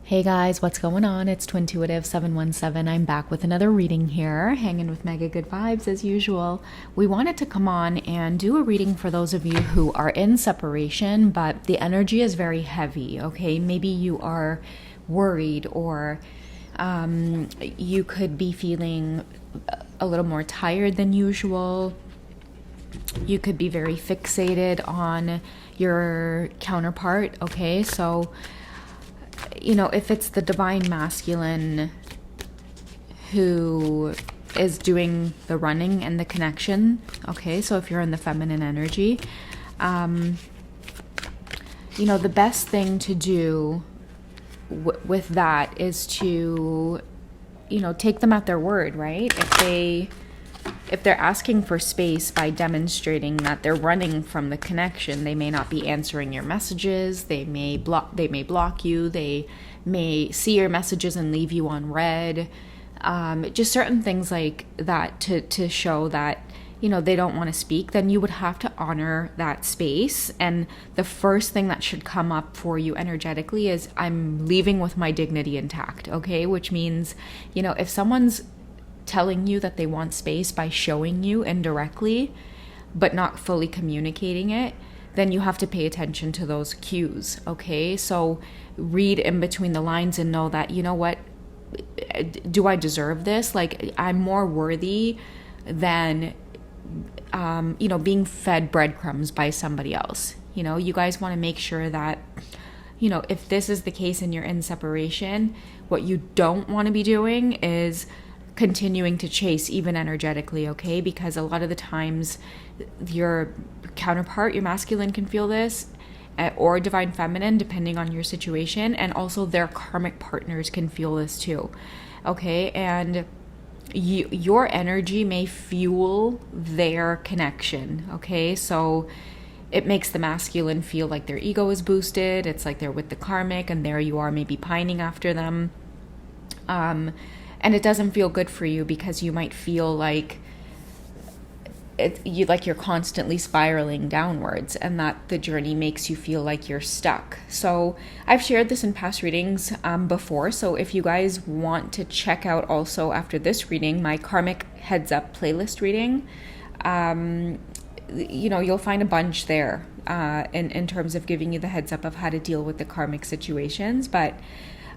Hey guys, what's going on? It's Twintuitive717. I'm back with another reading here, hanging with Mega Good Vibes as usual. We wanted to come on and do a reading for those of you who are in separation, but the energy is very heavy, okay? Maybe you are worried or you could be feeling a little more tired than usual. You could be very fixated on your counterpart, okay? So if it's the divine masculine who is doing the running and the connection, okay, so if you're in the feminine energy, the best thing to do with that is to, take them at their word, right? If they're asking for space by demonstrating that they're running from the connection, they may not be answering your messages. They may block you. They may see your messages and leave you on read. Just certain things like that to show that, they don't want to speak. Then you would have to honor that space. And the first thing that should come up for you energetically is, I'm leaving with my dignity intact. Okay. Which means, if someone's telling you that they want space by showing you indirectly, but not fully communicating it, then you have to pay attention to those cues, okay? So read in between the lines and know that, what, do I deserve this? Like, I'm more worthy than, being fed breadcrumbs by somebody else. You guys want to make sure that, if this is the case and you're in separation, what you don't want to be doing is continuing to chase even energetically, okay? Because a lot of the times your counterpart, your masculine, can feel this, or divine feminine, depending on your situation, and also their karmic partners can feel this too, okay? And your energy may fuel their connection, okay? So it makes the masculine feel like their ego is boosted. It's like they're with the karmic, and there you are maybe pining after them. And it doesn't feel good for you because you might feel like you're constantly spiraling downwards, and that the journey makes you feel like you're stuck. So I've shared this in past readings before. So if you guys want to check out also after this reading, my karmic heads up playlist reading, you'll find a bunch there in terms of giving you the heads up of how to deal with the karmic situations. But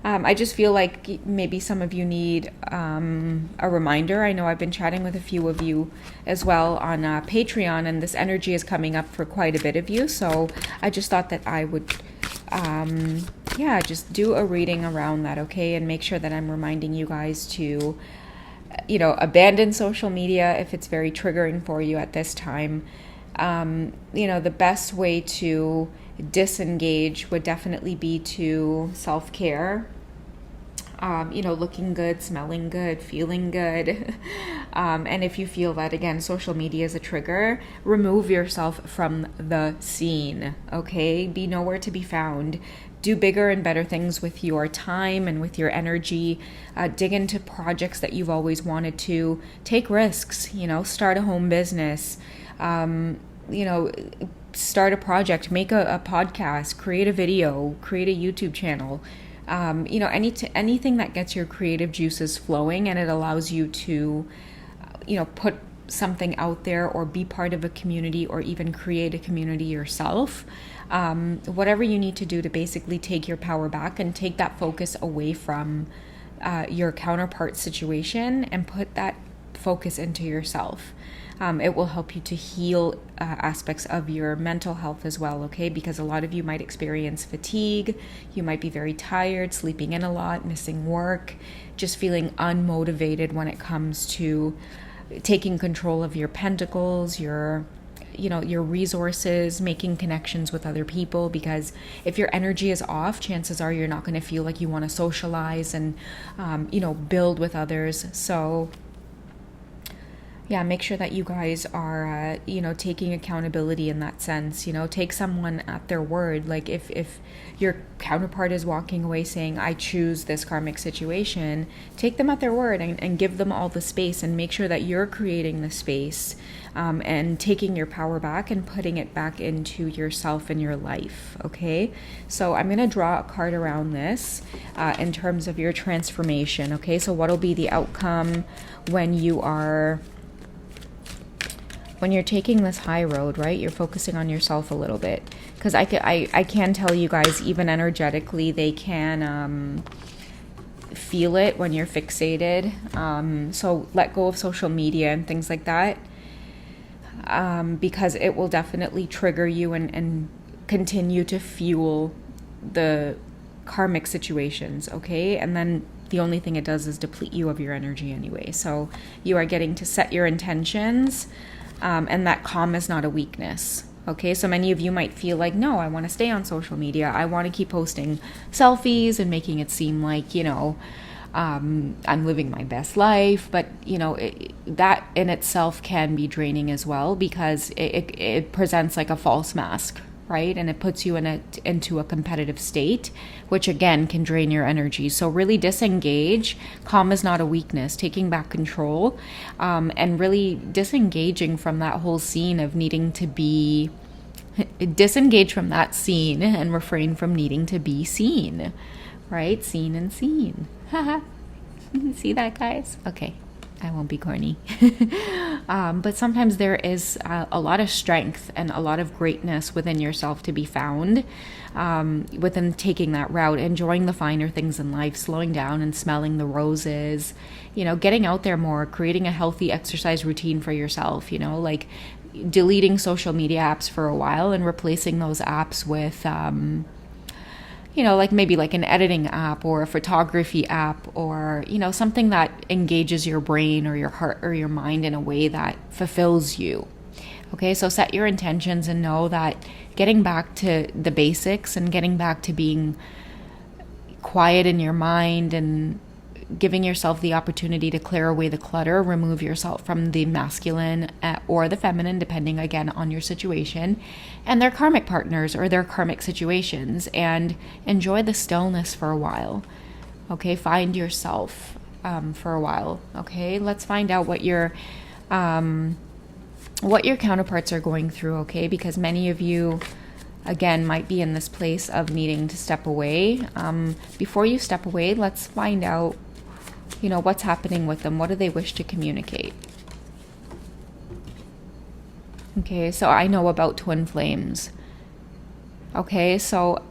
I just feel like maybe some of you need a reminder. I know I've been chatting with a few of you as well on Patreon, and this energy is coming up for quite a bit of you. So I just thought that I would, just do a reading around that, okay? And make sure that I'm reminding you guys to, abandon social media if it's very triggering for you at this time. The best way to disengage would definitely be to self-care, looking good, smelling good, feeling good. And if you feel that, again, social media is a trigger, remove yourself from the scene, okay? Be nowhere to be found. Do bigger and better things with your time and with your energy. Dig into projects that you've always wanted to. Take risks, start a home business, start a project, make a podcast, create a video, create a YouTube channel, anything that gets your creative juices flowing, and it allows you to, put something out there or be part of a community or even create a community yourself. Whatever you need to do to basically take your power back and take that focus away from your counterpart situation and put that focus into yourself. It will help you to heal aspects of your mental health as well, okay? Because a lot of you might experience fatigue. You might be very tired, sleeping in a lot, missing work, just feeling unmotivated when it comes to taking control of your pentacles, your resources, making connections with other people. Because if your energy is off, chances are you're not going to feel like you want to socialize and, build with others. So yeah, make sure that you guys are, taking accountability in that sense. Take someone at their word. Like if your counterpart is walking away saying, I choose this karmic situation, take them at their word and give them all the space, and make sure that you're creating the space, and taking your power back and putting it back into yourself and your life. Okay. So I'm going to draw a card around this, in terms of your transformation. Okay. So what'll be the outcome when you're taking this high road, right? You're focusing on yourself a little bit, because I can tell you guys, even energetically, they can feel it when you're fixated. So let go of social media and things like that, because it will definitely trigger you and continue to fuel the karmic situations, okay? And then the only thing it does is deplete you of your energy anyway. So you are getting to set your intentions. And that calm is not a weakness. Okay, so many of you might feel like, no, I want to stay on social media. I want to keep posting selfies and making it seem like, I'm living my best life. But, that in itself can be draining as well, because it presents like a false mask, right? And it puts you into a competitive state, which again can drain your energy. So really disengage. Calm is not a weakness. Taking back control, and really disengaging from that whole scene of needing to be, disengage from that scene and refrain from needing to be seen, right? Seen and seen. Haha. See that, guys? Okay. I won't be corny. But sometimes there is a lot of strength and a lot of greatness within yourself to be found, within taking that route, enjoying the finer things in life, slowing down and smelling the roses, getting out there more, creating a healthy exercise routine for yourself, like deleting social media apps for a while and replacing those apps with, like maybe like an editing app or a photography app, or, something that engages your brain or your heart or your mind in a way that fulfills you. Okay, so set your intentions and know that getting back to the basics and getting back to being quiet in your mind and giving yourself the opportunity to clear away the clutter, remove yourself from the masculine or the feminine, depending again on your situation, and their karmic partners or their karmic situations, and enjoy the stillness for a while. Okay, find yourself for a while. Okay, let's find out what your counterparts are going through. Okay, because many of you, again, might be in this place of needing to step away. Before you step away, let's find out what's happening with them. What do they wish to communicate? Okay, so I know about twin flames. Okay, so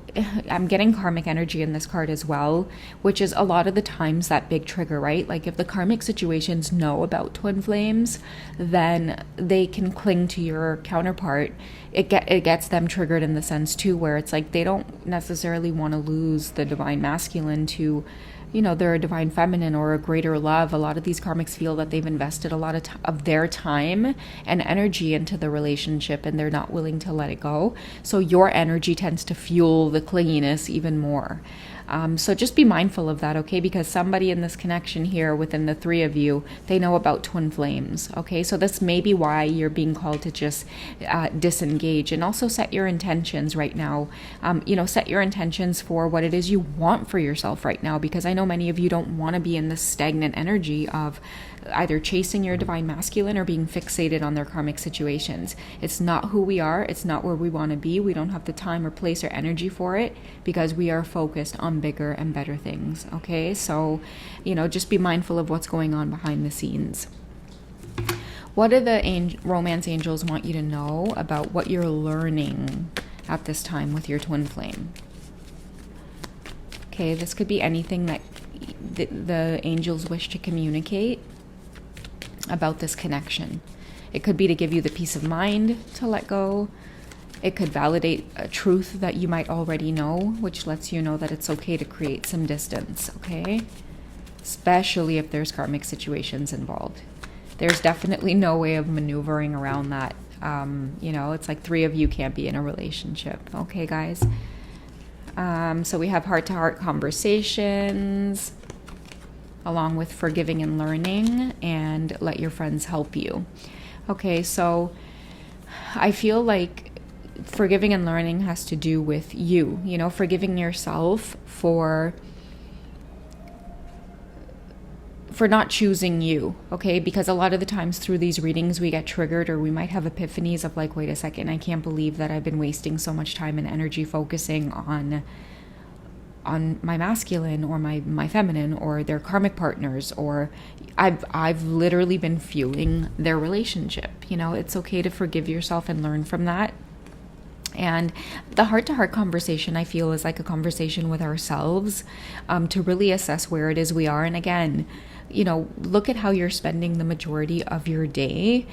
I'm getting karmic energy in this card as well, which is a lot of the times that big trigger, right? Like if the karmic situations know about twin flames, then they can cling to your counterpart. It gets them triggered in the sense too, where it's like they don't necessarily want to lose the divine masculine to, they're a divine feminine or a greater love. A lot of these karmics feel that they've invested a lot of their time and energy into the relationship, and they're not willing to let it go. So your energy tends to fuel the clinginess even more. So just be mindful of that, okay? Because somebody in this connection here within the three of you, they know about twin flames, okay? So this may be why you're being called to just disengage, and also set your intentions right now. Set your intentions for what it is you want for yourself right now, because I know many of you don't want to be in this stagnant energy of either chasing your divine masculine or being fixated on their karmic situations. It's not who we are. It's not where we want to be. We don't have the time or place or energy for it, because we are focused on bigger and better things. Okay, so just be mindful of what's going on behind the scenes. What do the romance angels want you to know about what you're learning at this time with your twin flame? Okay, this could be anything that the angels wish to communicate about this connection. It could be to give you the peace of mind to let go. It could validate a truth that you might already know, which lets you know that it's okay to create some distance, okay? Especially if there's karmic situations involved. There's definitely no way of maneuvering around that. It's like three of you can't be in a relationship, okay, guys? So we have heart-to-heart conversations. along with forgiving and learning, and let your friends help you. Okay, so I feel like forgiving and learning has to do with you, forgiving yourself for not choosing you, okay? Because a lot of the times through these readings, we get triggered, or we might have epiphanies of like, wait a second, I can't believe that I've been wasting so much time and energy focusing on my masculine or my feminine or their karmic partners, or I've literally been fueling their relationship. It's okay to forgive yourself and learn from that. And the heart-to-heart conversation, I feel, is like a conversation with ourselves, to really assess where it is we are. And again, look at how you're spending the majority of your day.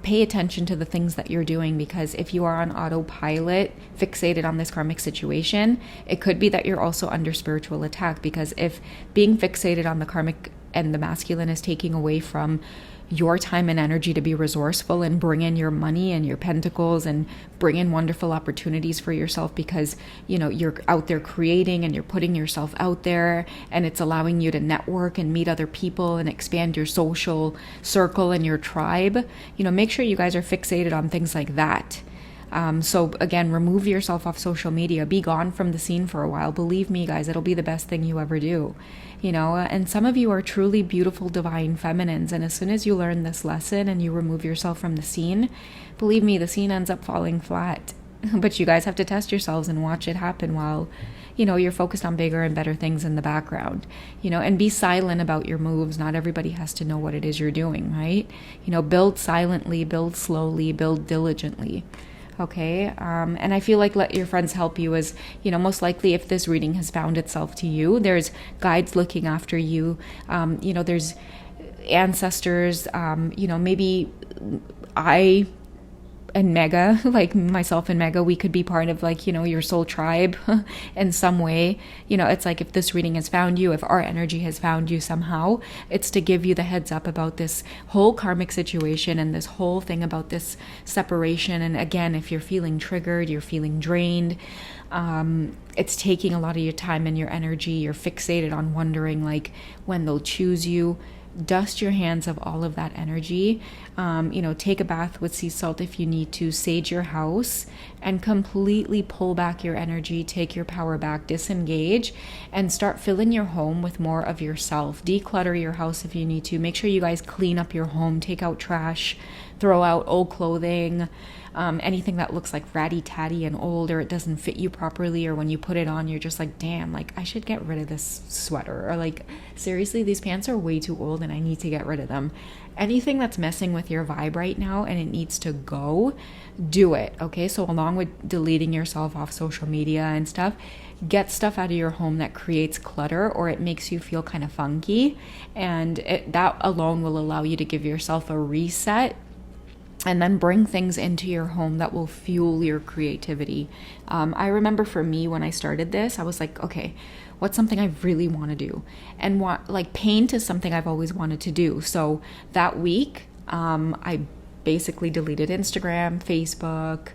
Pay attention to the things that you're doing, because if you are on autopilot, fixated on this karmic situation, it could be that you're also under spiritual attack. Because if being fixated on the karmic and the masculine is taking away from your time and energy to be resourceful and bring in your money and your pentacles and bring in wonderful opportunities for yourself, because you're out there creating and you're putting yourself out there, and it's allowing you to network and meet other people and expand your social circle and your tribe, make sure you guys are fixated on things like that. So again, remove yourself off social media, be gone from the scene for a while. Believe me, guys, it'll be the best thing you ever do, and some of you are truly beautiful, divine feminines. And as soon as you learn this lesson and you remove yourself from the scene, believe me, the scene ends up falling flat. But you guys have to test yourselves and watch it happen while, you're focused on bigger and better things in the background, and be silent about your moves. Not everybody has to know what it is you're doing, right? Build silently, build slowly, build diligently. Okay. And I feel like let your friends help you is, most likely if this reading has found itself to you, there's guides looking after you. There's ancestors, maybe I and Mega, like myself and Mega, we could be part of like, your soul tribe in some way. It's like if this reading has found you, if our energy has found you somehow, it's to give you the heads up about this whole karmic situation and this whole thing about this separation. And again, if you're feeling triggered, you're feeling drained, it's taking a lot of your time and your energy, you're fixated on wondering like when they'll choose you, dust your hands of all of that energy. Take a bath with sea salt if you need to, sage your house, and completely pull back your energy, take your power back, disengage, and start filling your home with more of yourself. Declutter your house if you need to. Make sure you guys clean up your home, take out trash, throw out old clothing, anything that looks like ratty-tatty and old, or it doesn't fit you properly, or when you put it on, you're just like, damn, like I should get rid of this sweater, or like, seriously, these pants are way too old and I need to get rid of them. Anything that's messing with your vibe right now and it needs to go, do it, okay? So along with deleting yourself off social media and stuff, get stuff out of your home that creates clutter or it makes you feel kind of funky, and that alone will allow you to give yourself a reset, and then bring things into your home that will fuel your creativity. I remember for me when I started this, I was like, okay, what's something I really want to do? And paint is something I've always wanted to do. So that week, I basically deleted Instagram, Facebook,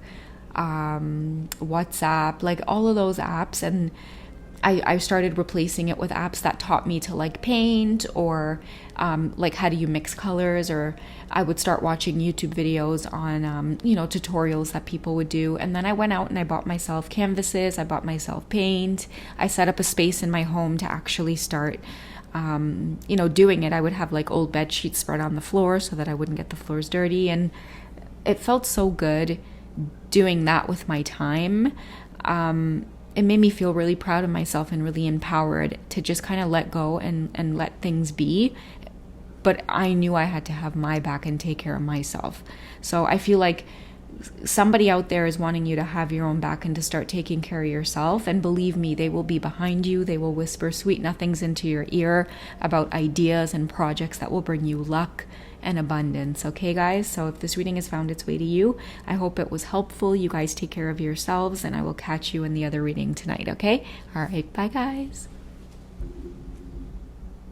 WhatsApp, like all of those apps, and I started replacing it with apps that taught me to like paint, or like how do you mix colors, or I would start watching YouTube videos on tutorials that people would do. And then I went out and I bought myself canvases, I bought myself paint, I set up a space in my home to actually start doing it. I would have like old bed sheets spread on the floor so that I wouldn't get the floors dirty, and it felt so good doing that with my time. It made me feel really proud of myself and really empowered to just kind of let go and let things be. But I knew I had to have my back and take care of myself. So I feel like somebody out there is wanting you to have your own back and to start taking care of yourself. And believe me, they will be behind you. They will whisper sweet nothings into your ear about ideas and projects that will bring you luck and abundance. Okay, guys? So if this reading has found its way to you, I hope it was helpful. You guys take care of yourselves, and I will catch you in the other reading tonight, okay? All right, bye, guys.